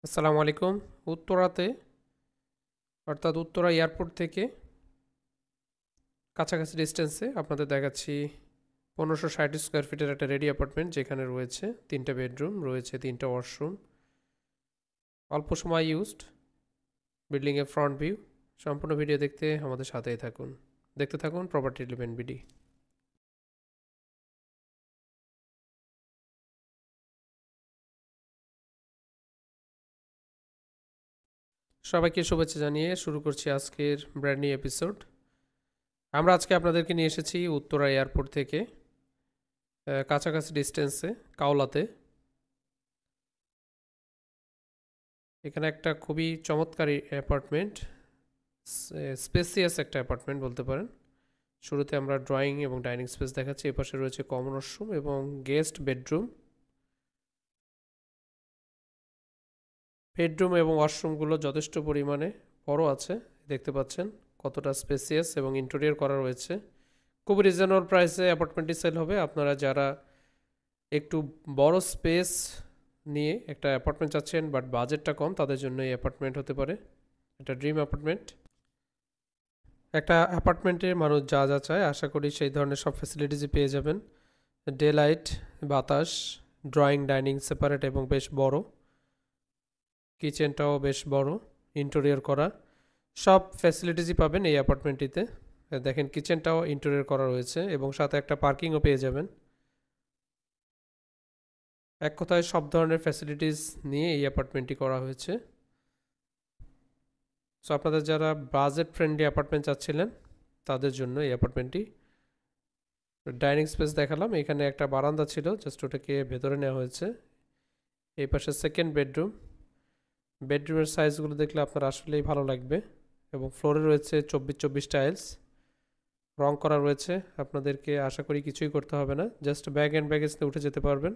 আসসালামু আলাইকুম। উত্তরাতে অর্থাৎ উত্তরা এয়ারপোর্ট থেকে কাছাকাছি ডিস্টেন্সে আপনাদের দেখাচ্ছি 1560 স্কোয়ার ফিটের একটা রেডি অ্যাপার্টমেন্ট, যেখানে রয়েছে 3টা বেডরুম, রয়েছে 3টা ওয়াশরুম, অল্প সময় ইউজড, বিল্ডিংয়ের ফ্রন্ট ভিউ। সম্পূর্ণ ভিডিও দেখতে আমাদের সাথেই থাকুন, দেখতে থাকুন প্রপার্টি ডেভেলপমেন্ট বিডি। সবাইকে শুভেচ্ছা জানিয়ে শুরু করছি আজকের ব্র্যান্ড নিউ এপিসোড। আমরা আজকে আপনাদেরকে নিয়ে এসেছি উত্তরা এয়ারপোর্ট থেকে কাছাকাছি ডিস্টেন্সে কাওলাতে। এখানে একটা খুবই চমৎকার অ্যাপার্টমেন্ট, স্পেসিয়াস একটা অ্যাপার্টমেন্ট বলতে পারেন। শুরুতে আমরা ড্রয়িং এবং ডাইনিং স্পেস দেখাচ্ছি। এপাশে রয়েছে কমন ওয়াশরুম এবং গেস্ট বেডরুম। বেডরুম এবং ওয়াশরুমগুলো যথেষ্ট পরিমাণে বড় আছে, দেখতে পাচ্ছেন কতটা স্পেসিয়াস এবং ইন্টেরিয়র করা রয়েছে। খুব রিজনেবল প্রাইসে অ্যাপার্টমেন্টটি সেল হবে। আপনারা যারা একটু বড় স্পেস নিয়ে একটা অ্যাপার্টমেন্ট চাচ্ছেন বাট বাজেটটা কম, তাদের জন্য এই অ্যাপার্টমেন্ট হতে পারে। এটা ড্রিম অ্যাপার্টমেন্ট। একটা অ্যাপার্টমেন্টে মানুষ যা যা চায় আশা করি সেই ধরনের সব ফ্যাসিলিটিসই পেয়ে যাবেন। ডে লাইট, বাতাস, ড্রয়িং ডাইনিং সেপারেট এবং বেশ বড়, কিচেনটাও বেশ বড়, ইন্টেরিয়র করা, সব ফ্যাসিলিটিসই পাবেন এই অ্যাপার্টমেন্টটিতে। দেখেন কিচেনটাও ইন্টেরিয়র করা রয়েছে এবং সাথে একটা পার্কিংও পেয়ে যাবেন। এক কথায় সব ধরনের ফ্যাসিলিটিস নিয়ে এই অ্যাপার্টমেন্টটি করা হয়েছে। সো আপনাদের যারা বাজেট ফ্রেন্ডলি অ্যাপার্টমেন্ট চাচ্ছিলেন তাদের জন্য এই অ্যাপার্টমেন্টটি। ডাইনিং স্পেস দেখালাম, এখানে একটা বারান্দা ছিল, জাস্ট ওটাকে ভেতরে নেওয়া হয়েছে। এই পাশে সেকেন্ড বেডরুম। বেডরুমের সাইজগুলো দেখলে আপনার আসলেই ভালো লাগবে এবং ফ্লোরে রয়েছে 24x24 টাইলস, রং করা রয়েছে। আপনাদেরকে আশা করি কিছুই করতে হবে না, জাস্ট ব্যাগ অ্যান্ড ব্যাগেজ নিয়ে উঠে যেতে পারবেন।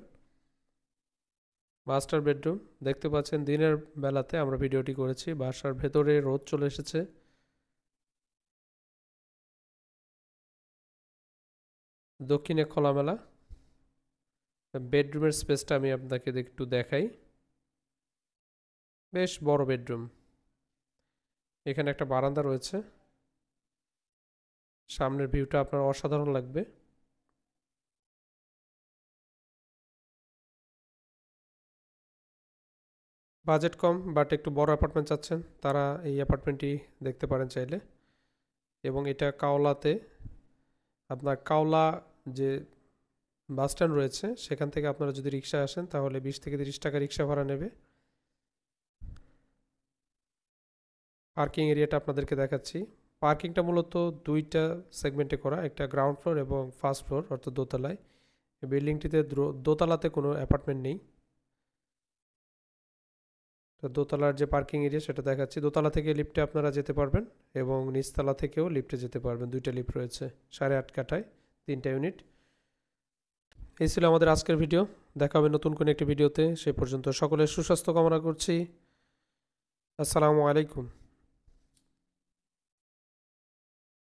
মাস্টার বেডরুম দেখতে পাচ্ছেন, দিনের বেলাতে আমরা ভিডিওটি করেছি, বাসার ভেতরে রোদ চলে এসেছে। দক্ষিণে খোলামেলা। বেডরুমের স্পেসটা আমি আপনাকে একটু দেখাই, বেশ বড় বেডরুম। এখানে একটা বারান্দা রয়েছে, সামনের ভিউটা আপনার অসাধারণ লাগবে। বাজেট কম বাট একটু বড় অ্যাপার্টমেন্ট চাচ্ছেন তারা এই অ্যাপার্টমেন্টটি দেখতে পারেন চাইলে। এবং এটা কাওলাতে, আপনার কাওলা যে বাস স্ট্যান্ড রয়েছে সেখান থেকে আপনারা যদি রিক্সায় আসেন তাহলে 20 থেকে 30 টাকা রিক্সা ভাড়া নেবে। পার্কিং এরিয়াটা আপনাদেরকে দেখাচ্ছি। পার্কিংটা মূলত দুইটা সেগমেন্টে করা, একটা গ্রাউন্ড ফ্লোর এবং ফার্স্ট ফ্লোর অর্থাৎ দোতলায়। বিল্ডিংটিতে দোতলাতে কোনো অ্যাপার্টমেন্ট নেই। তো দোতলার যে পার্কিং এরিয়া সেটা দেখাচ্ছি। দোতলা থেকে লিফটে আপনারা যেতে পারবেন এবং নিচতলা থেকেও লিফটে যেতে পারবেন। দুইটা লিফট রয়েছে, 8.5 কাঠায় 3টা ইউনিট। এই ছিল আমাদের আজকের ভিডিও। দেখা হবে নতুন কোনো একটি ভিডিওতে। সে পর্যন্ত সকলের সুস্বাস্থ্য কামনা করছি। আসসালামু আলাইকুম।